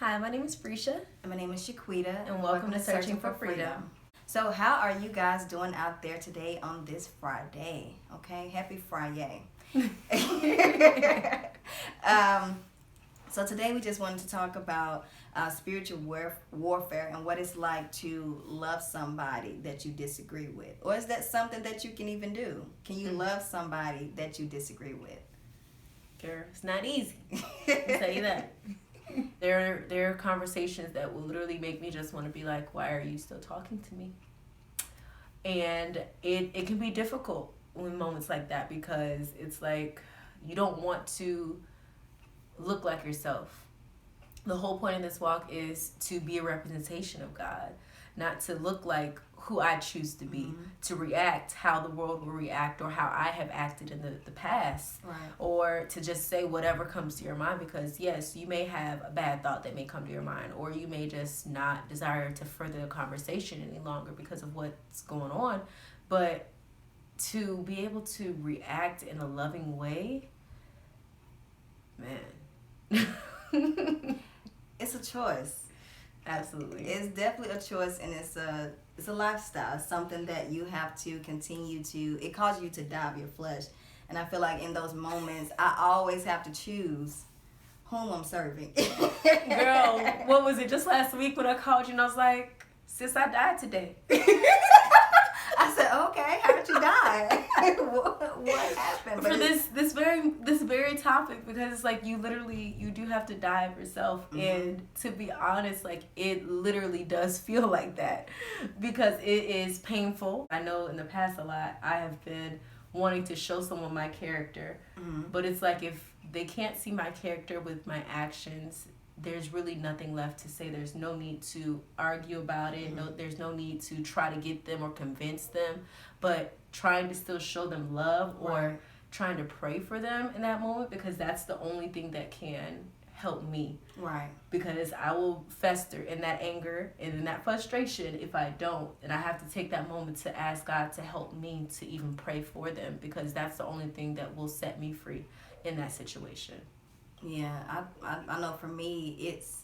Hi, my name is Frisha. And my name is Shaquita. And welcome to Searching for Freedom. So how are you guys doing out there today on this Friday? Okay, happy Friday. So today we just wanted to talk about spiritual warfare and what it's like to love somebody that you disagree with. Or is that something that you can even do? Can you love somebody that you disagree with? Girl, it's not easy. I'll tell you that. There are conversations that will literally make me just want to be like, why are you still talking to me? And it can be difficult in moments like that because it's like you don't want to look like yourself. The whole point of this walk is to be a representation of God, not to look like who I choose to be, to react how the world will react or how I have acted in the past, right. Or to just say whatever comes to your mind because, yes, you may have a bad thought that may come to your mind, or you may just not desire to further the conversation any longer because of what's going on. But to be able to react in a loving way, man. It's a choice. Absolutely. It's definitely a choice, and it's a lifestyle. It's something that you have to continue to. It causes you to die of your flesh, and I feel like in those moments, I always have to choose whom I'm serving. Girl, what was it? Just last week when I called you and I was like, "Sis, I died today." I said, "Okay, how did you die? what happened?" But for this very topic, because it's like you do have to die of yourself, and to be honest, like it literally does feel like that because it is painful. I know in the past a lot I have been wanting to show someone my character, but it's like if they can't see my character with my actions, there's really nothing left to say. There's no need to argue about it. There's no need to try to get them or convince them, but trying to still show them love or trying to pray for them in that moment, because that's the only thing that can help me. Right. Because I will fester in that anger and in that frustration if I don't. And I have to take that moment to ask God to help me to even pray for them, because that's the only thing that will set me free in that situation. Yeah, I know for me, it's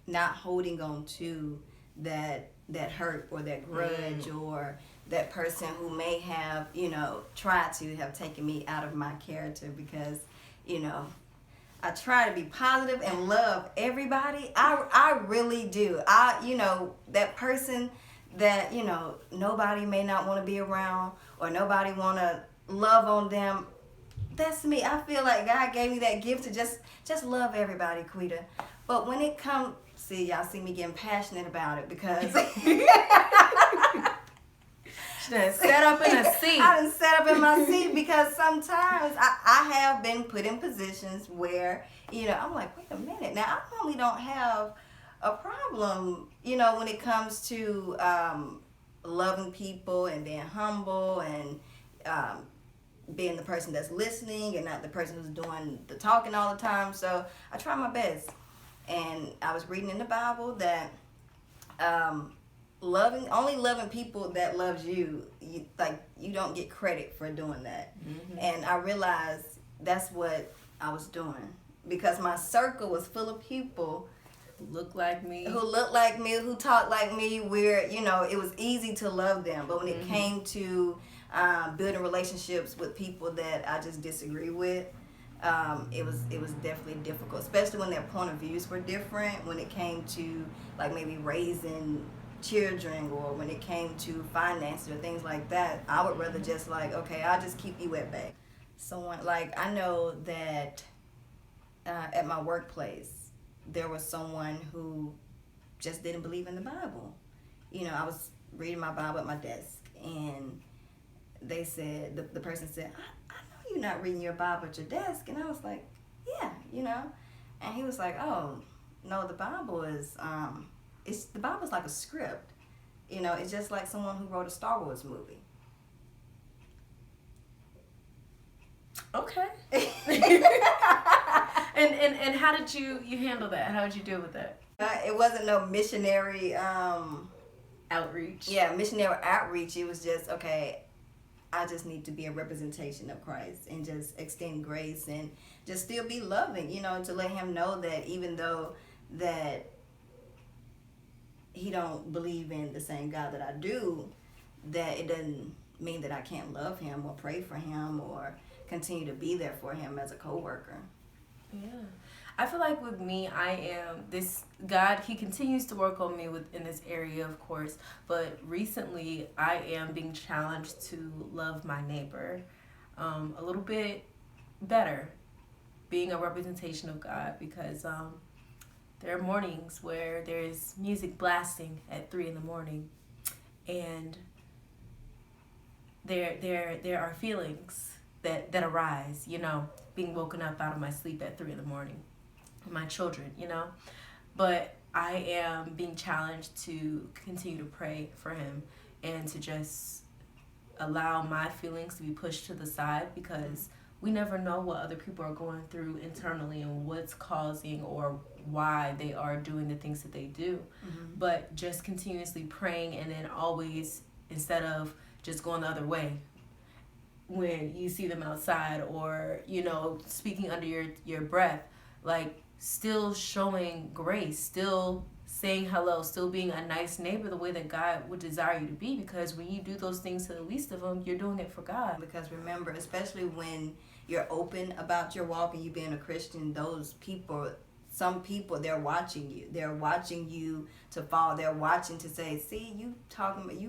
not holding on to that hurt or that grudge or that person who may have, tried to have taken me out of my character, because, I try to be positive and love everybody. I really do. That person that, nobody may not want to be around or nobody want to love on them. That's me. I feel like God gave me that gift to just love everybody, Quita. But when it comes, y'all see me getting passionate about it because she done set up in a seat. I done set up in my seat because sometimes I have been put in positions where, I'm like, wait a minute. Now, I normally don't have a problem, when it comes to loving people and being humble and being the person that's listening and not the person who's doing the talking all the time. So I try my best. And I was reading in the Bible that only loving people that loves you, you don't get credit for doing that. And I realized that's what I was doing, because my circle was full of people who looked like me, who talked like me, where it was easy to love them. But when it came to building relationships with people that I just disagree with, it was definitely difficult, especially when their point of views were different. When it came to like maybe raising children, or when it came to finances or things like that, I would rather just like, okay, I'll just keep you at bay. Someone like, I know that at my workplace there was someone who just didn't believe in the Bible. I was reading my Bible at my desk, and they said, the person said, I know you're not reading your Bible at your desk. And I was like, yeah, And he was like, oh, no, the Bible is, the Bible's like a script. It's just like someone who wrote a Star Wars movie. Okay. And how did you handle that? How did you deal with that? It wasn't no missionary outreach. Yeah, missionary outreach. It was just, okay, I just need to be a representation of Christ and just extend grace and just still be loving, to let him know that even though that he don't believe in the same God that I do, that it doesn't mean that I can't love him or pray for him or continue to be there for him as a coworker. Yeah. I feel like with me, I am this God, he continues to work on me in this area, of course, but recently I am being challenged to love my neighbor a little bit better, being a representation of God, because there are mornings where there's music blasting at 3 a.m, and there are feelings that arise, being woken up out of my sleep at 3 a.m, my children, but I am being challenged to continue to pray for him and to just allow my feelings to be pushed to the side, because we never know what other people are going through internally and what's causing or why they are doing the things that they do. Mm-hmm. But just continuously praying, and then always, instead of just going the other way when you see them outside, or speaking under your breath, like still showing grace, still saying hello, still being a nice neighbor the way that God would desire you to be, because when you do those things to the least of them, you're doing it for God. Because remember, especially when you're open about your walk and you being a Christian, some people, they're watching you. They're watching you to fall. They're watching to say, see, you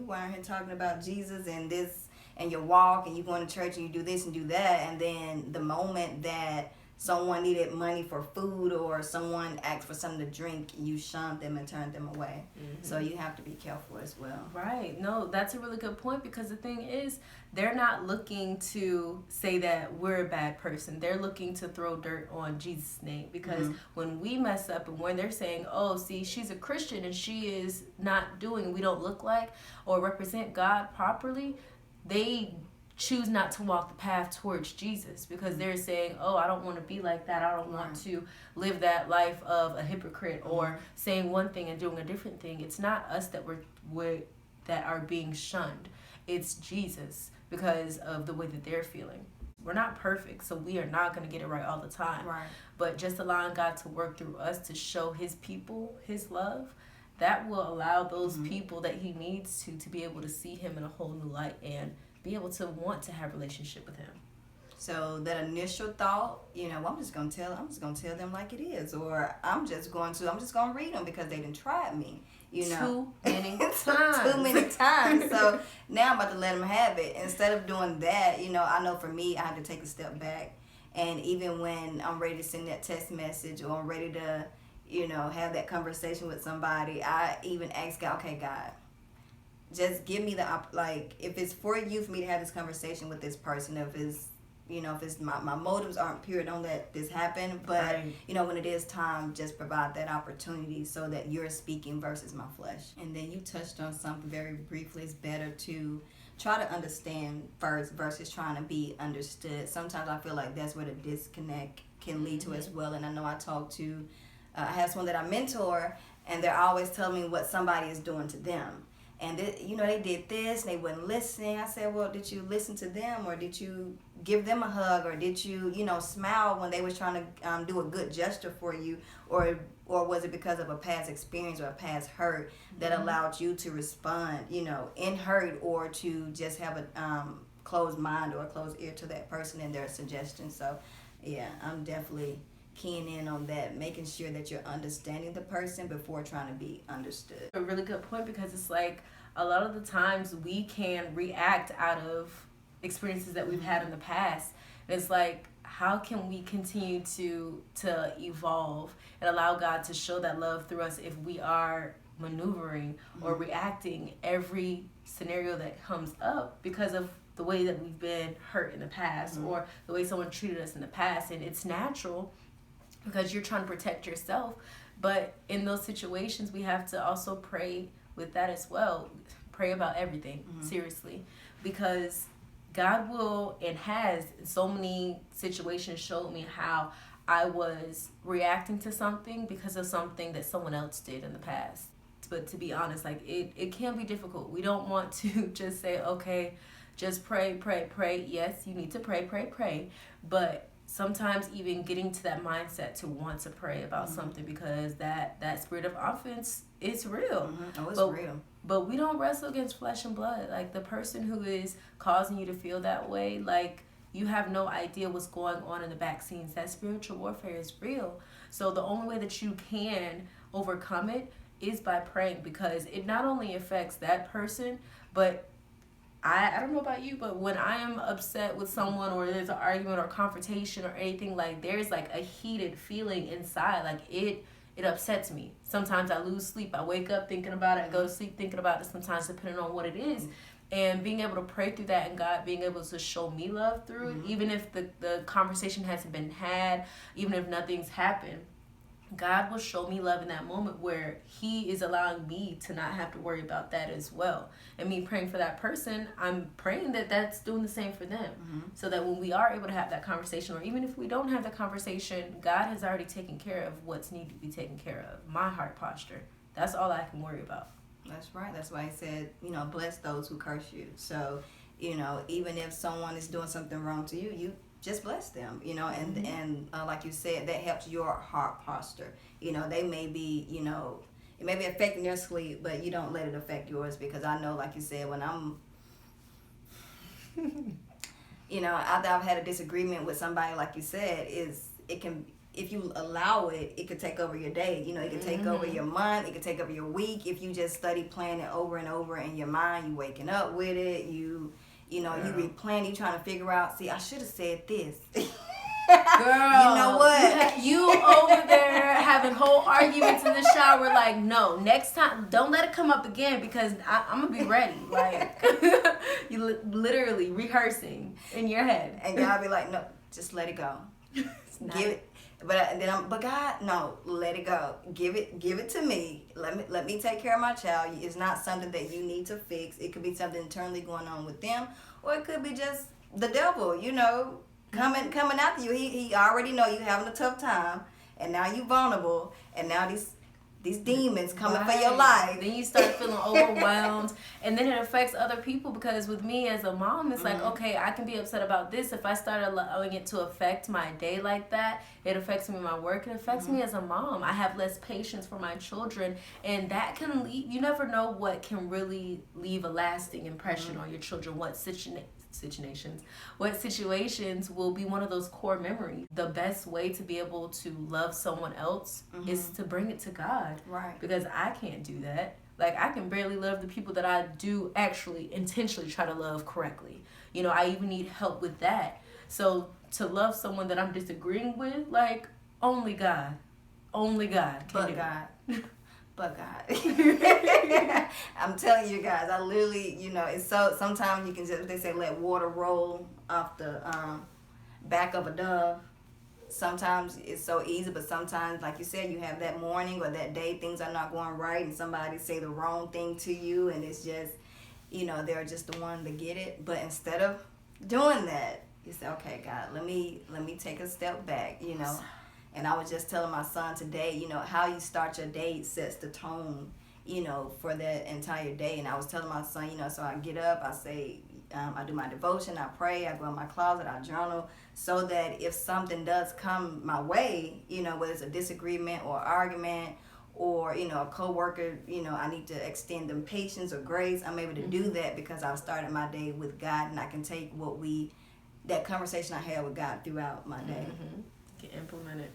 weren't here talking about Jesus and this and your walk, and you going to church and you do this and do that, and then the moment that someone needed money for food or someone asked for something to drink, you shunned them and turned them away. Mm-hmm. So you have to be careful as well. Right. No, that's a really good point, because the thing is, they're not looking to say that we're a bad person. They're looking to throw dirt on Jesus' name, because when we mess up and when they're saying, oh, see, she's a Christian and she is not doing, we don't look like or represent God properly, they choose not to walk the path towards Jesus, because they're saying, oh, I don't want to be like that. I don't want to live that life of a hypocrite, or saying one thing and doing a different thing. It's not us that that are being shunned. It's Jesus, because of the way that they're feeling. We're not perfect, so we are not going to get it right all the time. Right. But just allowing God to work through us to show his people his love, that will allow those people that he needs to be able to see him in a whole new light and be able to want to have a relationship with him. So that initial thought, I'm just gonna tell them like it is, or I'm just gonna read them because they didn't try me. Too many times. Too many times. So now I'm about to let them have it. Instead of doing that, I know for me, I have to take a step back, and even when I'm ready to send that text message, or I'm ready to, have that conversation with somebody, I even ask God, okay, God, just give me if it's for you for me to have this conversation with this person, if it's my motives aren't pure, don't let this happen. But right. When it is time, just provide that opportunity so that you're speaking versus my flesh. And then you touched on something very briefly. It's better to try to understand first versus trying to be understood. Sometimes I feel like that's where the disconnect can lead to as well. And I know I have someone that I mentor, and they're always telling me what somebody is doing to them. And they did this, and they wasn't listening. I said, well, did you listen to them, or did you give them a hug, or did you, smile when they was trying to do a good gesture for you, or was it because of a past experience or a past hurt that allowed you to respond, in hurt, or to just have a closed mind or a closed ear to that person and their suggestions? So, yeah, I'm definitely keying in on that, making sure that you're understanding the person before trying to be understood. A really good point, because it's like a lot of the times we can react out of experiences that we've had in the past. And it's like, how can we continue to evolve and allow God to show that love through us if we are maneuvering or reacting every scenario that comes up because of the way that we've been hurt in the past or the way someone treated us in the past? And it's natural, because you're trying to protect yourself. But in those situations, we have to also pray with that as well. Pray about everything, seriously. Because God will and has in so many situations showed me how I was reacting to something because of something that someone else did in the past. But to be honest, it can be difficult. We don't want to just say, okay, just pray, pray, pray. Yes, you need to pray, pray, pray. But sometimes even getting to that mindset to want to pray about something, because that spirit of offense is real. Oh, it's real. But we don't wrestle against flesh and blood. Like, the person who is causing you to feel that way, like, you have no idea what's going on in the back scenes. That spiritual warfare is real. So the only way that you can overcome it is by praying, because it not only affects that person, but I don't know about you, but when I am upset with someone, or there's an argument or confrontation or anything, like, there's like a heated feeling inside. Like, it upsets me. Sometimes I lose sleep. I wake up thinking about it. I go to sleep thinking about it, sometimes depending on what it is. And being able to pray through that, and God being able to show me love through it, even if the conversation hasn't been had, even if nothing's happened, God will show me love in that moment, where he is allowing me to not have to worry about that as well. And me praying for that person, I'm praying that that's doing the same for them. So that when we are able to have that conversation, or even if we don't have the conversation, God has already taken care of what's needed to be taken care of. My heart posture. That's all I can worry about. That's right. That's why he said, bless those who curse you. So, even if someone is doing something wrong to you, you just bless them, and like you said, that helps your heart posture. They may be, it may be affecting their sleep, but you don't let it affect yours, because I know, like you said, when I'm, after I've had a disagreement with somebody, like you said, it can, if you allow it, it could take over your day. It could take over your month. It could take over your week. If you just study playing it over and over in your mind, you waking up with it, you replaying, you trying to figure out, see, I should have said this. Girl, you know what? You over there having whole arguments in the shower, like, no, next time, don't let it come up again, because I'm going to be ready. Like, you literally rehearsing in your head. And God be like, no, just let it go. Give it. But God, no, let it go. Give it to me. Let me take care of my child. It's not something that you need to fix. It could be something internally going on with them, or it could be just the devil, coming after you. He already know you having a tough time, and now you vulnerable, and now these demons coming for your life. Then you start feeling overwhelmed, and then it affects other people, because with me as a mom, it's like, okay, I can be upset about this. If I start allowing it to affect my day like that, it affects me in my work, it affects me as a mom. I have less patience for my children, and that can leave, you never know what can really leave a lasting impression on your children, what situations will be one of those core memories. The best way to be able to love someone else is to bring it to God. Right. Because I can't do that. Like, I can barely love the people that I do actually intentionally try to love correctly. I even need help with that. So to love someone that I'm disagreeing with, like, only God can do it. But God. I'm telling you guys, I literally, it's so, sometimes you can just, they say, let water roll off the back of a dove. Sometimes it's so easy, but sometimes, like you said, you have that morning or that day, things are not going right, and somebody say the wrong thing to you, and it's just, they're just the one to get it. But instead of doing that, you say, okay, God, let me take a step back, And I was just telling my son today, how you start your day sets the tone, for that entire day. And I was telling my son, so I get up, I say, I do my devotion, I pray, I go in my closet, I journal, so that if something does come my way, whether it's a disagreement or argument, or, a coworker, I need to extend them patience or grace, I'm able to do that because I've started my day with God, and I can take that conversation I had with God throughout my day. Can implement it.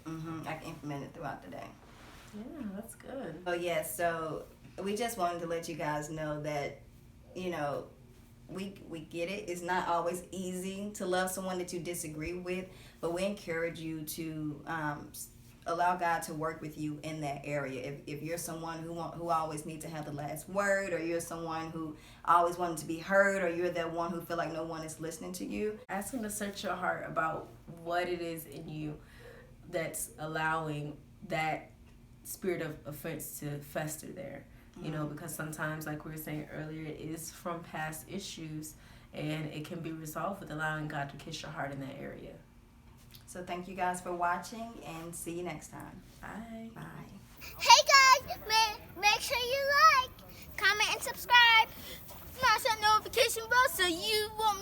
I can implement it throughout the day. Yeah, that's good. Oh yeah, so we just wanted to let you guys know that, we get it. It's not always easy to love someone that you disagree with, but we encourage you to allow God to work with you in that area. If you're someone who always needs to have the last word, or you're someone who always wanted to be heard, or you're that one who feel like no one is listening to you, ask him to search your heart about what it is in you that's allowing that spirit of offense to fester there. Because sometimes, like we were saying earlier, it is from past issues, and it can be resolved with allowing God to kiss your heart in that area. So thank you guys for watching, and see you next time. Bye. Bye. Hey guys, make sure you like, comment, and subscribe. Smash that notification bell so you won't